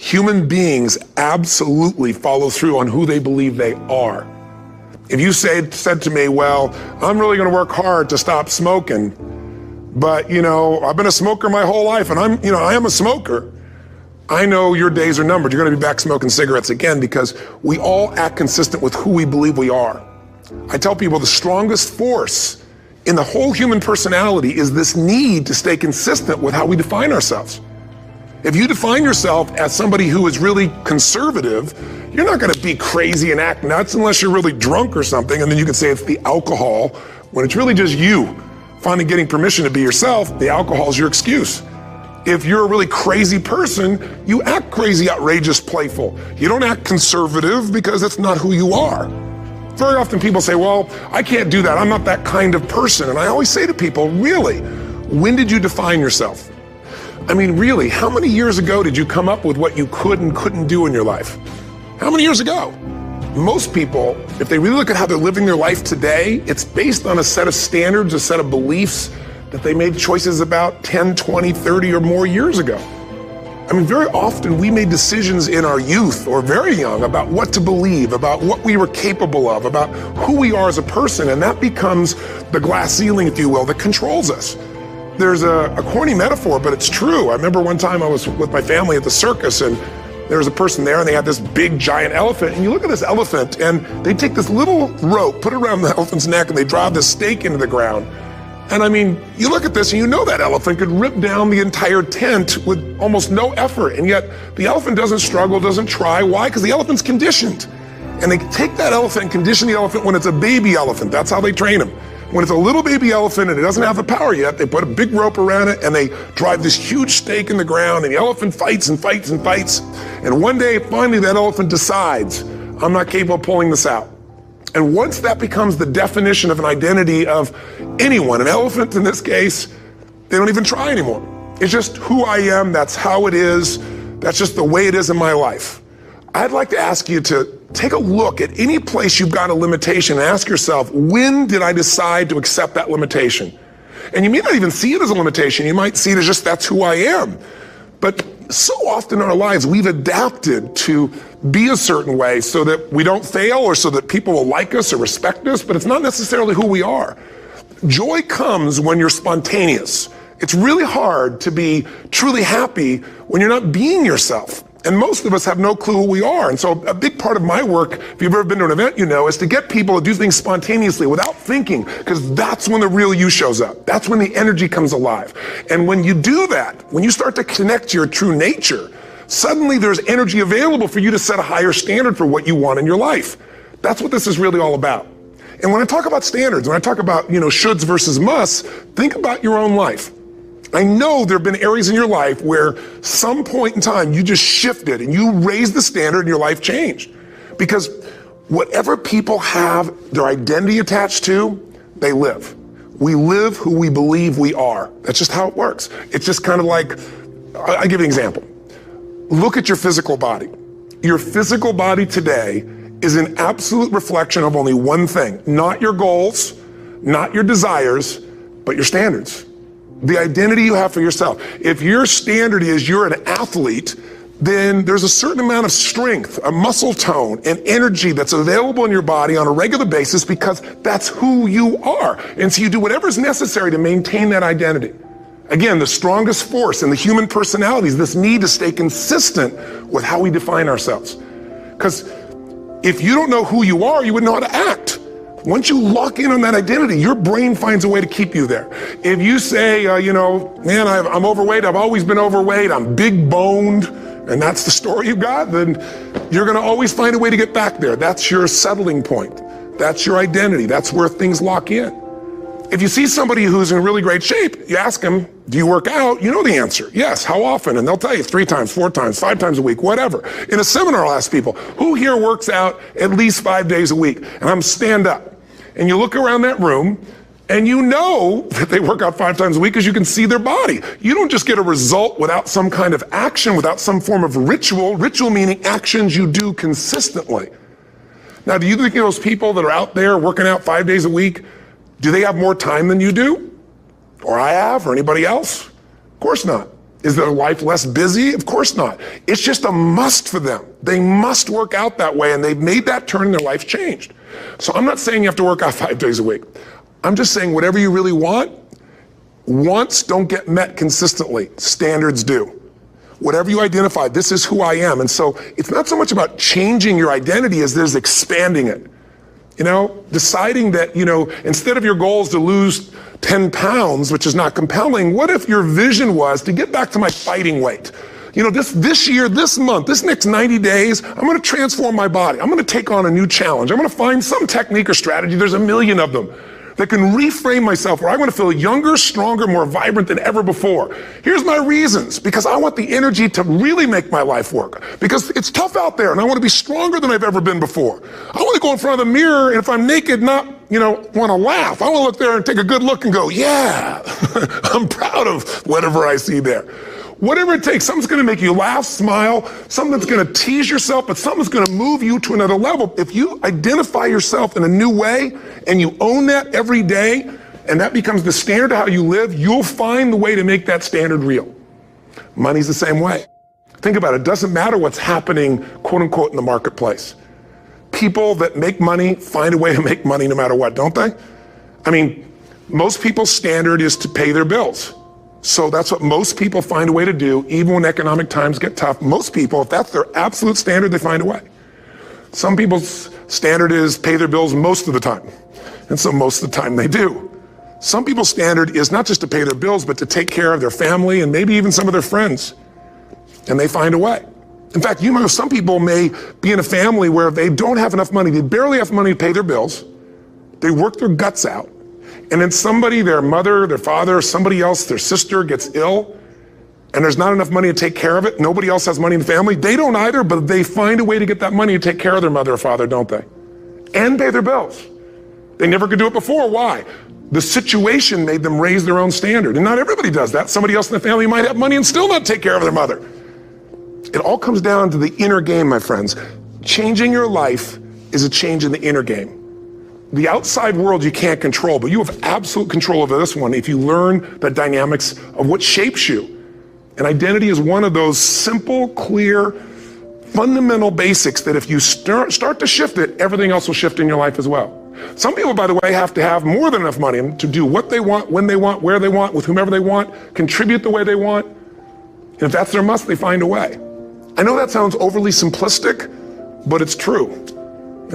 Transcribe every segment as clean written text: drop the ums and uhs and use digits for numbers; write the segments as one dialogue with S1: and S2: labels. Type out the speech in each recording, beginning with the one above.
S1: Human beings absolutely follow through on who they believe they are. If you said to me, well, I'm really gonna work hard to stop smoking, but I've been a smoker my whole life and I am a smoker. I know your days are numbered. You're gonna be back smoking cigarettes again because we all act consistent with who we believe we are. I tell people the strongest force in the whole human personality is this need to stay consistent with how we define ourselves. If you define yourself as somebody who is really conservative, you're not gonna be crazy and act nuts unless you're really drunk or something, and then you can say it's the alcohol, when it's really just you finally getting permission to be yourself. The alcohol is your excuse. If you're a really crazy person, you act crazy, outrageous, playful. You don't act conservative because that's not who you are. Very often people say, well, I can't do that. I'm not that kind of person. And I always say to people, really, when did you define yourself? I mean, really, how many years ago did you come up with what you could and couldn't do in your life? How many years ago? Most people, if they really look at how they're living their life today, it's based on a set of standards, a set of beliefs that they made choices about 10, 20, 30 or more years ago. I mean, very often we made decisions in our youth or very young about what to believe, about what we were capable of, about who we are as a person, and that becomes the glass ceiling, if you will, that controls us. There's a corny metaphor, but it's true. I remember one time I was with my family at the circus and there was a person there and they had this big giant elephant, and you look at this elephant and they take this little rope, put it around the elephant's neck, and they drive this stake into the ground. And I mean, you look at this and you know that elephant could rip down the entire tent with almost no effort, and yet the elephant doesn't struggle, doesn't try. Why? Because the elephant's conditioned. And they take that elephant and condition the elephant when it's a baby elephant. That's how they train them. When it's a little baby elephant and it doesn't have the power yet, they put a big rope around it and they drive this huge stake in the ground, and the elephant fights and fights and fights. And one day, finally, that elephant decides, I'm not capable of pulling this out. And once that becomes the definition of an identity of anyone, an elephant in this case, they don't even try anymore. It's just who I am, that's how it is, that's just the way it is in my life. I'd like to ask you to take a look at any place you've got a limitation and ask yourself, when did I decide to accept that limitation? And you may not even see it as a limitation. You might see it as just that's who I am. But so often in our lives, we've adapted to be a certain way so that we don't fail or so that people will like us or respect us, but it's not necessarily who we are. Joy comes when you're spontaneous. It's really hard to be truly happy when you're not being yourself. And most of us have no clue who we are. And so a big part of my work, if you've ever been to an event, is to get people to do things spontaneously without thinking, because that's when the real you shows up. That's when the energy comes alive. And when you do that, when you start to connect to your true nature, suddenly there's energy available for you to set a higher standard for what you want in your life. That's what this is really all about. And when I talk about standards, when I talk about, shoulds versus musts, think about your own life. I know there have been areas in your life where some point in time you just shifted and you raised the standard and your life changed. Because whatever people have their identity attached to, they live. We live who we believe we are. That's just how it works. It's just kind of like, I'll give you an example. Look at your physical body. Your physical body today is an absolute reflection of only one thing, not your goals, not your desires, but your standards. The identity you have for yourself. If your standard is you're an athlete, then there's a certain amount of strength, a muscle tone, and energy that's available in your body on a regular basis because that's who you are. And so you do whatever is necessary to maintain that identity. Again, the strongest force in the human personality is this need to stay consistent with how we define ourselves. Because if you don't know who you are, you wouldn't know how to act. Once you lock in on that identity, your brain finds a way to keep you there. If you say, man, I'm overweight, I've always been overweight, I'm big boned, and that's the story you got, then you're gonna always find a way to get back there. That's your settling point. That's your identity. That's where things lock in. If you see somebody who's in really great shape, you ask them, do you work out? You know the answer. Yes. How often? And they'll tell you 3 times, 4 times, 5 times a week, whatever. In a seminar, I'll ask people, who here works out at least 5 days a week? And I'm stand up. And you look around that room and you know that they work out 5 times a week because you can see their body. You don't just get a result without some kind of action, without some form of ritual. Ritual meaning actions you do consistently. Now, do you think those people that are out there working out 5 days a week, do they have more time than you do? Or I have, or anybody else? Of course not. Is their life less busy? Of course not. It's just a must for them. They must work out that way, and they've made that turn and their life changed. So I'm not saying you have to work out 5 days a week. I'm just saying whatever you really want, wants don't get met consistently. Standards do. Whatever you identify, this is who I am. And so it's not so much about changing your identity as there's expanding it. Deciding that, instead of your goal is to lose 10 pounds, which is not compelling, what if your vision was to get back to my fighting weight? This year, this month, this next 90 days, I'm going to transform my body. I'm going to take on a new challenge. I'm going to find some technique or strategy. There's a million of them that can reframe myself where I want to feel younger, stronger, more vibrant than ever before. Here's my reasons. Because I want the energy to really make my life work. Because it's tough out there and I want to be stronger than I've ever been before. I want to go in front of the mirror and if I'm naked, not, want to laugh. I want to look there and take a good look and go, yeah, I'm proud of whatever I see there. Whatever it takes, something's going to make you laugh, smile, something that's going to tease yourself, but something's going to move you to another level. If you identify yourself in a new way and you own that every day, and that becomes the standard of how you live, you'll find the way to make that standard real. Money's the same way. Think about it. It doesn't matter what's happening, quote unquote, in the marketplace. People that make money find a way to make money no matter what, don't they? Most people's standard is to pay their bills. So that's what most people find a way to do, even when economic times get tough. Most people, if that's their absolute standard, they find a way. Some people's standard is pay their bills most of the time. And so most of the time they do. Some people's standard is not just to pay their bills, but to take care of their family and maybe even some of their friends. And they find a way. In fact, some people may be in a family where they don't have enough money. They barely have money to pay their bills. They work their guts out. And then somebody, their mother, their father, somebody else, their sister gets ill, and there's not enough money to take care of it. Nobody else has money in the family. They don't either, but they find a way to get that money to take care of their mother or father, don't they? And pay their bills. They never could do it before. Why? The situation made them raise their own standard. And not everybody does that. Somebody else in the family might have money and still not take care of their mother. It all comes down to the inner game, my friends. Changing your life is a change in the inner game. The outside world you can't control, but you have absolute control over this one if you learn the dynamics of what shapes you. And identity is one of those simple, clear, fundamental basics that if you start to shift it, everything else will shift in your life as well. Some people, by the way, have to have more than enough money to do what they want, when they want, where they want, with whomever they want, contribute the way they want. And if that's their must, they find a way. I know that sounds overly simplistic, but it's true.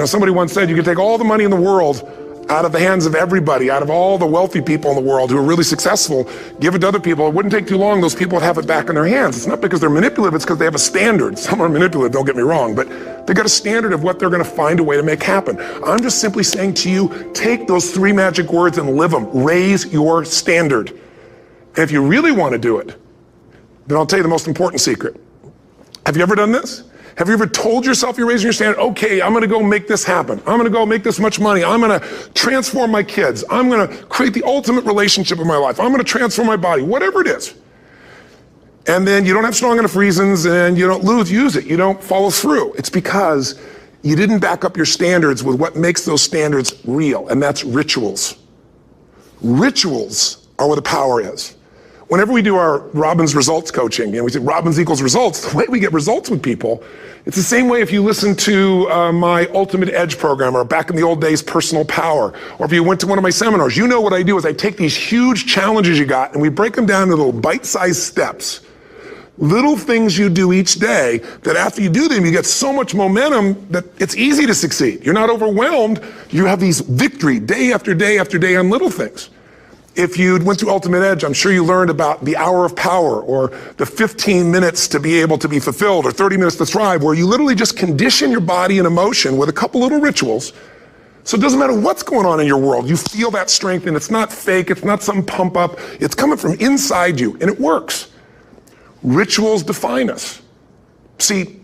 S1: Somebody once said you could take all the money in the world out of the hands of everybody, out of all the wealthy people in the world who are really successful, give it to other people. It wouldn't take too long. Those people would have it back in their hands. It's not because they're manipulative. It's because they have a standard. Some are manipulative, don't get me wrong, but they got a standard of what they're going to find a way to make happen. I'm just simply saying to you, take those 3 magic words and live them. Raise your standard. And if you really want to do it, then I'll tell you the most important secret. Have you ever done this? Have you ever told yourself you're raising your standard? Okay, I'm going to go make this happen. I'm going to go make this much money. I'm going to transform my kids. I'm going to create the ultimate relationship in my life. I'm going to transform my body, whatever it is. And then you don't have strong enough reasons and you don't use it. You don't follow through. It's because you didn't back up your standards with what makes those standards real, and that's rituals. Rituals are where the power is. Whenever we do our Robbins results coaching, we say Robbins equals results, the way we get results with people, it's the same way if you listen to my Ultimate Edge program, or back in the old days, Personal Power, or if you went to one of my seminars. You know what I do is I take these huge challenges you got and we break them down into little bite-sized steps. Little things you do each day that after you do them, you get so much momentum that it's easy to succeed. You're not overwhelmed. You have these victory day after day after day on little things. If you went through Ultimate Edge, I'm sure you learned about the hour of power, or the 15 minutes to be able to be fulfilled, or 30 minutes to thrive, where you literally just condition your body and emotion with a couple little rituals. So it doesn't matter what's going on in your world. You feel that strength, and it's not fake. It's not some pump up. It's coming from inside you, and it works. Rituals define us. See,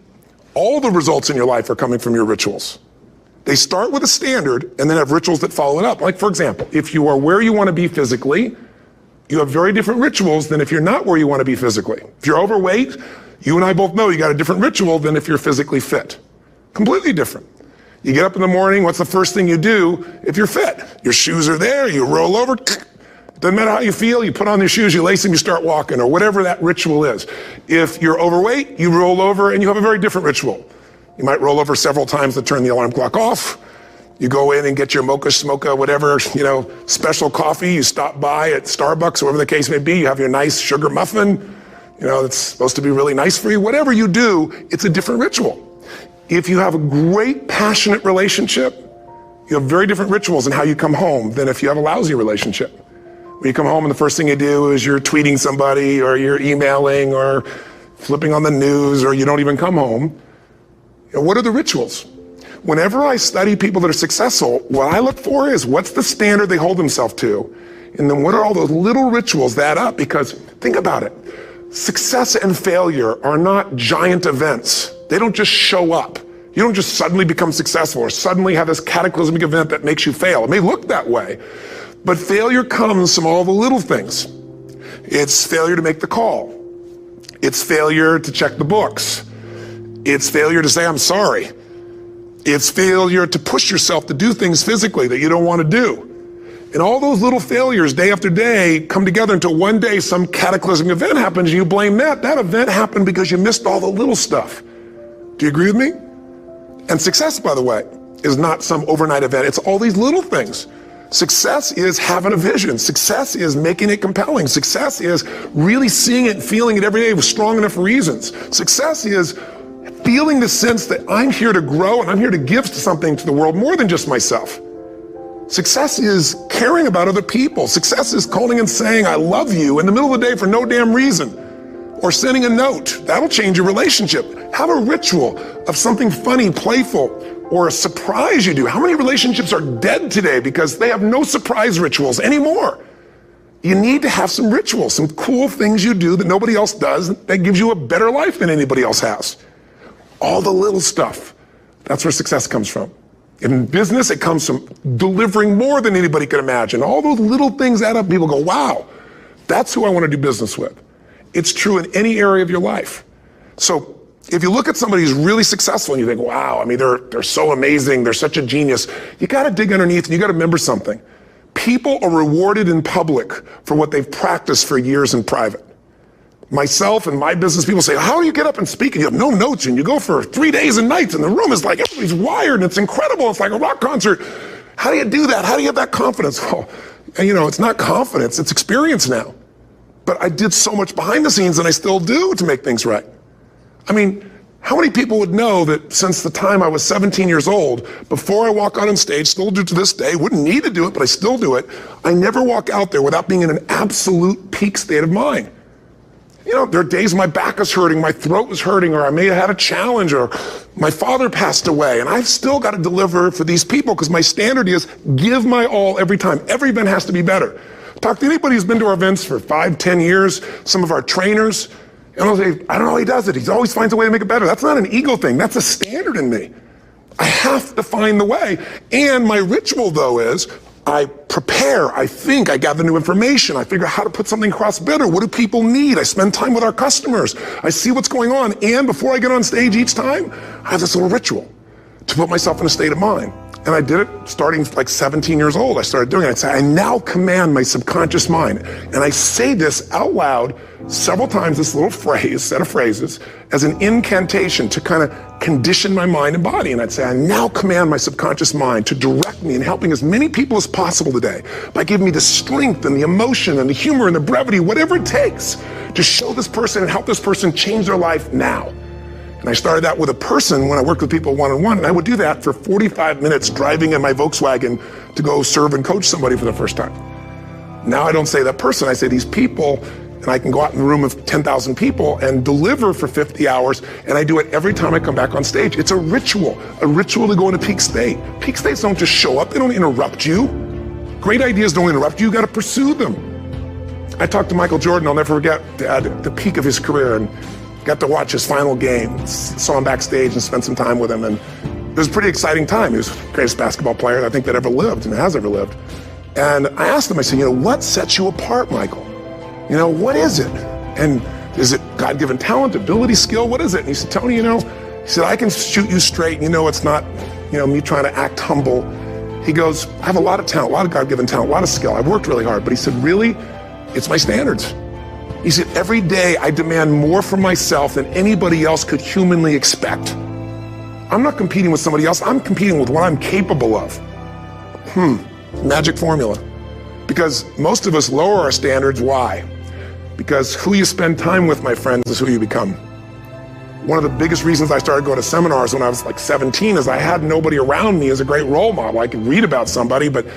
S1: all the results in your life are coming from your rituals. They start with a standard and then have rituals that follow it up. Like, for example, if you are where you want to be physically, you have very different rituals than if you're not where you want to be physically. If you're overweight, you and I both know you got a different ritual than if you're physically fit. Completely different. You get up in the morning, what's the first thing you do if you're fit? Your shoes are there, you roll over, Doesn't matter how you feel, you put on your shoes, you lace them, you start walking, or whatever that ritual is. If you're overweight, you roll over and you have a very different ritual. You might roll over several times to turn the alarm clock off. You go in and get your mocha, smocha, whatever, special coffee. You stop by at Starbucks, or whatever the case may be. You have your nice sugar muffin, that's supposed to be really nice for you. Whatever you do, it's a different ritual. If you have a great, passionate relationship, you have very different rituals in how you come home than if you have a lousy relationship. When you come home and the first thing you do is you're tweeting somebody, or you're emailing, or flipping on the news, or you don't even come home. What are the rituals? Whenever I study people that are successful, what I look for is what's the standard they hold themselves to? And then what are all those little rituals that add up? Because think about it. Success and failure are not giant events. They don't just show up. You don't just suddenly become successful or suddenly have this cataclysmic event that makes you fail. It may look that way, but failure comes from all the little things. It's failure to make the call. It's failure to check the books. It's failure to say, I'm sorry. It's failure to push yourself to do things physically that you don't want to do. And all those little failures day after day come together until one day some cataclysmic event happens and you blame that. That event happened because you missed all the little stuff. Do you agree with me? And success, by the way, is not some overnight event. It's all these little things. Success is having a vision. Success is making it compelling. Success is really seeing it and feeling it every day with strong enough reasons. Success is feeling the sense that I'm here to grow and I'm here to give something to the world more than just myself. Success is caring about other people. Success is calling and saying, I love you in the middle of the day for no damn reason. Or sending a note. That'll change your relationship. Have a ritual of something funny, playful, or a surprise you do. How many relationships are dead today because they have no surprise rituals anymore? You need to have some rituals, some cool things you do that nobody else does that gives you a better life than anybody else has. All the little stuff. That's where success comes from. In business, it comes from delivering more than anybody could imagine. All those little things add up. People go, wow, that's who I want to do business with. It's true in any area of your life. So if you look at somebody who's really successful and you think, wow, I mean, they're so amazing, they're such a genius, you got to dig underneath and you got to remember something. People are rewarded in public for what they've practiced for years in private. Myself and my business people say, how do you get up and speak? And you have no notes and you go for 3 days and nights and the room is like, everybody's wired and it's incredible. It's like a rock concert. How do you do that? How do you have that confidence? Oh, and it's not confidence, it's experience now. But I did so much behind the scenes and I still do to make things right. I mean, how many people would know that since the time I was 17 years old, before I walk out on stage, still do to this day, wouldn't need to do it, but I still do it, I never walk out there without being in an absolute peak state of mind. There are days my back is hurting, my throat was hurting, or I may have had a challenge, or my father passed away, and I've still got to deliver for these people because my standard is give my all every time. Every event has to be better. Talk to anybody who's been to our events for 5, 10 years, some of our trainers, and I'll say, I don't know how he does it. He always finds a way to make it better. That's not an ego thing. That's a standard in me. I have to find the way. And my ritual, though, is I prepare, I think, I gather new information, I figure out how to put something across better. What do people need? I spend time with our customers. I see what's going on. And before I get on stage each time, I have this little ritual to put myself in a state of mind. And I did it starting like 17 years old. I started doing it. I'd say, I now command my subconscious mind. And I say this out loud several times, this little phrase, set of phrases, as an incantation to kind of condition my mind and body. And I'd say, I now command my subconscious mind to direct me in helping as many people as possible today by giving me the strength and the emotion and the humor and the brevity, whatever it takes to show this person and help this person change their life now. And I started that with a person when I worked with people one-on-one, and I would do that for 45 minutes driving in my Volkswagen to go serve and coach somebody for the first time. Now I don't say that person, I say these people, and I can go out in a room of 10,000 people and deliver for 50 hours, and I do it every time I come back on stage. It's a ritual to go into peak state. Peak states don't just show up, they don't interrupt you. Great ideas don't interrupt you, you gotta pursue them. I talked to Michael Jordan, I'll never forget, at the peak of his career, and got to watch his final game, saw him backstage and spent some time with him, and it was a pretty exciting time. He was the greatest basketball player I think that ever lived and has ever lived. And I asked him, I said, what sets you apart, Michael? What is it? And is it God-given talent, ability, skill? What is it? And he said, Tony, he said, I can shoot you straight. It's not, me trying to act humble. He goes, I have a lot of talent, a lot of God-given talent, a lot of skill. I've worked really hard. But he said, really, it's my standards. He said, every day I demand more from myself than anybody else could humanly expect. I'm not competing with somebody else. I'm competing with what I'm capable of. Magic formula. Because most of us lower our standards. Why? Because who you spend time with, my friends, is who you become. One of the biggest reasons I started going to seminars when I was like 17 is I had nobody around me as a great role model. I could read about somebody, but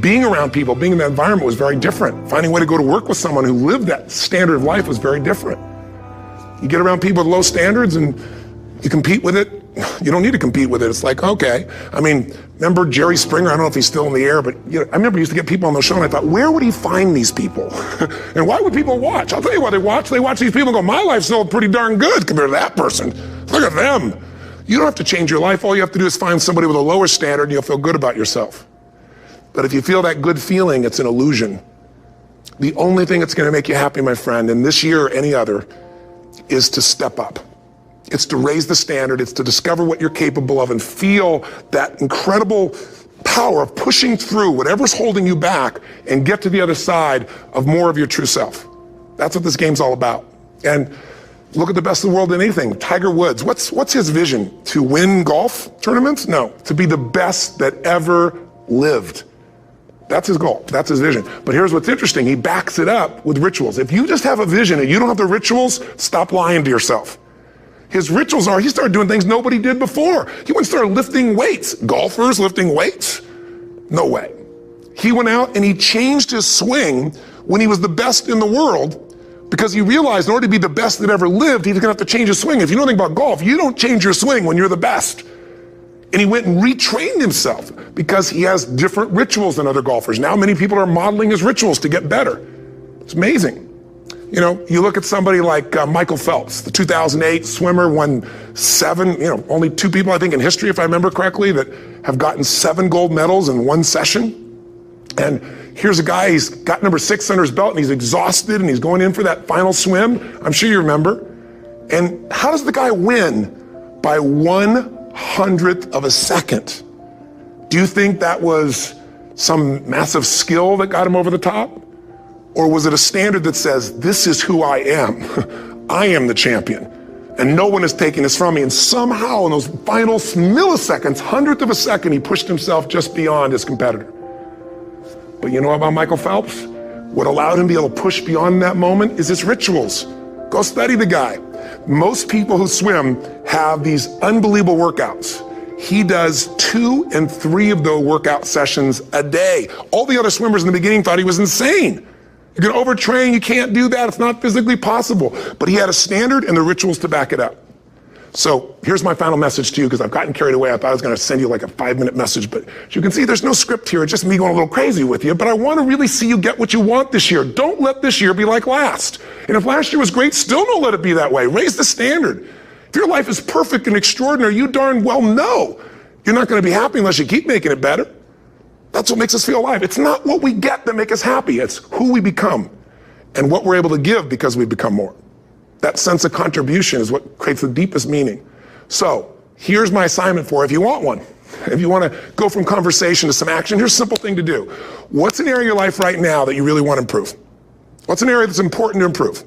S1: being around people, being in that environment was very different. Finding a way to go to work with someone who lived that standard of life was very different. You get around people with low standards and you compete with it. You don't need to compete with it. It's like, okay. I mean, remember Jerry Springer? I don't know if he's still in the air, but I remember he used to get people on the show and I thought, where would he find these people? And why would people watch? I'll tell you why they watch. They watch these people and go, my life's still pretty darn good compared to that person. Look at them. You don't have to change your life. All you have to do is find somebody with a lower standard and you'll feel good about yourself. But if you feel that good feeling, it's an illusion. The only thing that's going to make you happy, my friend, and this year or any other, is to step up. It's to raise the standard. It's to discover what you're capable of and feel that incredible power of pushing through whatever's holding you back and get to the other side of more of your true self. That's what this game's all about. And look at the best of the world in anything. Tiger Woods, what's his vision? To win golf tournaments? No, to be the best that ever lived. That's his goal. That's his vision. But here's what's interesting. He backs it up with rituals. If you just have a vision and you don't have the rituals, stop lying to yourself. His rituals are, he started doing things nobody did before. He went and started lifting weights. Golfers lifting weights? No way. He went out and he changed his swing when he was the best in the world because he realized in order to be the best that ever lived, he was gonna have to change his swing. If you know anything about golf, you don't change your swing when you're the best. And he went and retrained himself because he has different rituals than other golfers. Now many people are modeling his rituals to get better. It's amazing. You know, you look at somebody like Michael Phelps, the 2008 swimmer, won 7, only 2 people, I think, in history, if I remember correctly, that have gotten 7 gold medals in one session. And here's a guy, he's got number 6 under his belt and he's exhausted and he's going in for that final swim. I'm sure you remember. And how does the guy win? By 1/100th of a second. Do you think that was some massive skill that got him over the top? Or was it a standard that says, this is who I am. I am the champion. And no one is taking this from me. And somehow in those final milliseconds, 100th of a second, he pushed himself just beyond his competitor. But you know about Michael Phelps? What allowed him to be able to push beyond that moment is his rituals. Go study the guy. Most people who swim have these unbelievable workouts. He does 2 and 3 of those workout sessions a day. All the other swimmers in the beginning thought he was insane. You're going to overtrain, you can't do that, it's not physically possible. But he had a standard and the rituals to back it up. So here's my final message to you, because I've gotten carried away. I thought I was going to send you like a 5-minute message, but as you can see, there's no script here. It's just me going a little crazy with you, but I want to really see you get what you want this year. Don't let this year be like last. And if last year was great, still don't let it be that way. Raise the standard. If your life is perfect and extraordinary, you darn well know you're not going to be happy unless you keep making it better. That's what makes us feel alive. It's not what we get that makes us happy. It's who we become and what we're able to give because we become more. That sense of contribution is what creates the deepest meaning. So here's my assignment for you, if you want one. If you want to go from conversation to some action, here's a simple thing to do. What's an area of your life right now that you really want to improve? What's an area that's important to improve?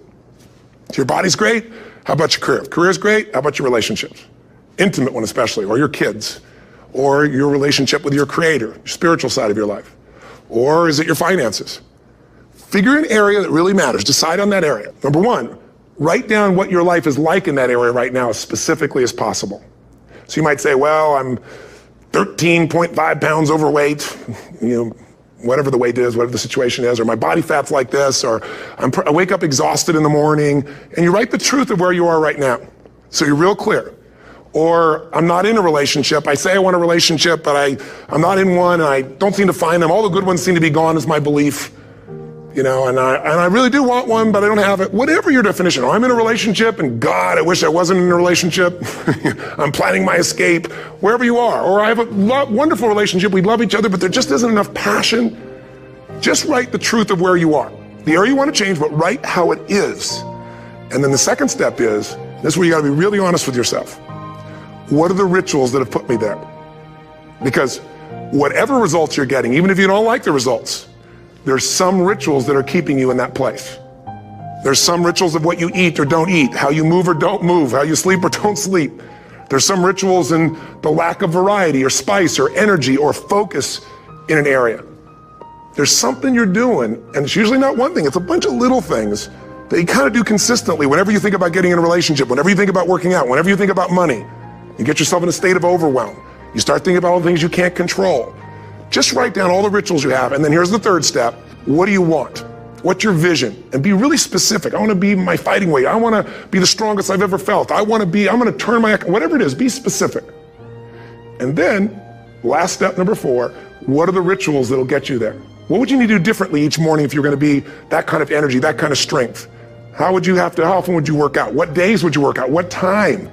S1: If your body's great, how about your career? If career's great, how about your relationships? Intimate one especially, or your kids, or your relationship with your creator, your spiritual side of your life. Or is it your finances? Figure an area that really matters. Decide on that area. Number 1, write down what your life is like in that area right now as specifically as possible. So you might say, well, I'm 13.5 pounds overweight, whatever the weight is, whatever the situation is, or my body fat's like this, or I wake up exhausted in the morning, and you write the truth of where you are right now. So you're real clear. Or I'm not in a relationship. I say I want a relationship, but I'm not in one, and I don't seem to find them. All the good ones seem to be gone is my belief. And I really do want one, but I don't have it. Whatever your definition. Or I'm in a relationship, and God, I wish I wasn't in a relationship. I'm planning my escape. Wherever you are. Or I have a wonderful relationship. We love each other, but there just isn't enough passion. Just write the truth of where you are. The area you want to change, but write how it is. And then the second step is, this is where you got to be really honest with yourself. What are the rituals that have put me there? Because whatever results you're getting, even if you don't like the results, there's some rituals that are keeping you in that place. There's some rituals of what you eat or don't eat, how you move or don't move, how you sleep or don't sleep. There's some rituals in the lack of variety or spice or energy or focus in an area. There's something you're doing, and it's usually not one thing, it's a bunch of little things that you kind of do consistently whenever you think about getting in a relationship, whenever you think about working out, whenever you think about money. You get yourself in a state of overwhelm. You start thinking about all the things you can't control. Just write down all the rituals you have, and then here's the third step. What do you want? What's your vision? And be really specific. I want to be my fighting weight. I want to be the strongest I've ever felt. I'm going to turn my, whatever it is, be specific. And then, last step number 4, what are the rituals that'll get you there? What would you need to do differently each morning if you're going to be that kind of energy, that kind of strength? How often would you work out? What days would you work out? What time?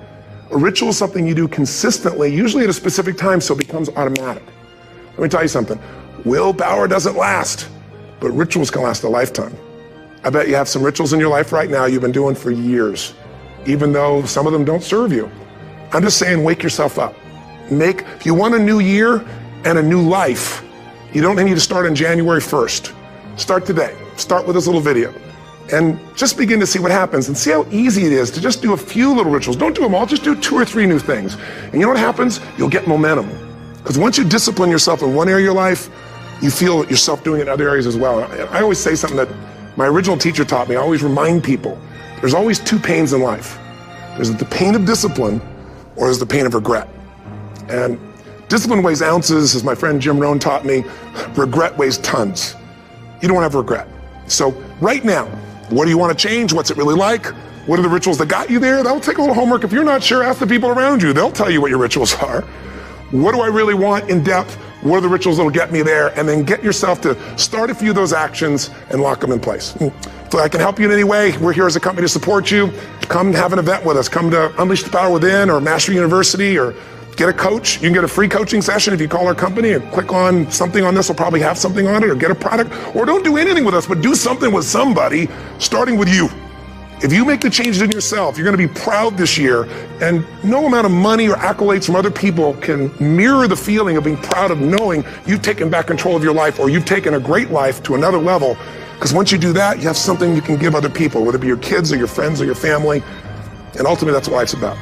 S1: A ritual is something you do consistently, usually at a specific time, so it becomes automatic. Let me tell you something. Willpower doesn't last, but rituals can last a lifetime. I bet you have some rituals in your life right now you've been doing for years, even though some of them don't serve you. I'm just saying, wake yourself up. If you want a new year and a new life, you don't need to start on January 1st. Start today. Start with this little video. And just begin to see what happens and see how easy it is to just do a few little rituals. Don't do them all, just do 2 or 3 new things. And you know what happens? You'll get momentum. Because once you discipline yourself in one area of your life, you feel yourself doing it in other areas as well. I always say something that my original teacher taught me. I always remind people, there's always 2 pains in life. There's the pain of discipline, or there's the pain of regret. And discipline weighs ounces, as my friend Jim Rohn taught me. Regret weighs tons. You don't want to have regret. So right now, what do you want to change? What's it really like? What are the rituals that got you there? That'll take a little homework. If you're not sure, ask the people around you. They'll tell you what your rituals are. What do I really want in depth? What are the rituals that'll get me there? And then get yourself to start a few of those actions and lock them in place. If I can help you in any way, we're here as a company to support you. Come have an event with us. Come to Unleash the Power Within or Master University, or get a coach. You can get a free coaching session if you call our company and click on something on this. Will probably have something on it, or get a product, or don't do anything with us, but do something with somebody, starting with you. If you make the changes in yourself, you're going to be proud this year, and no amount of money or accolades from other people can mirror the feeling of being proud of knowing you've taken back control of your life, or you've taken a great life to another level. Because once you do that, you have something you can give other people, whether it be your kids or your friends or your family. And ultimately, that's what life's about.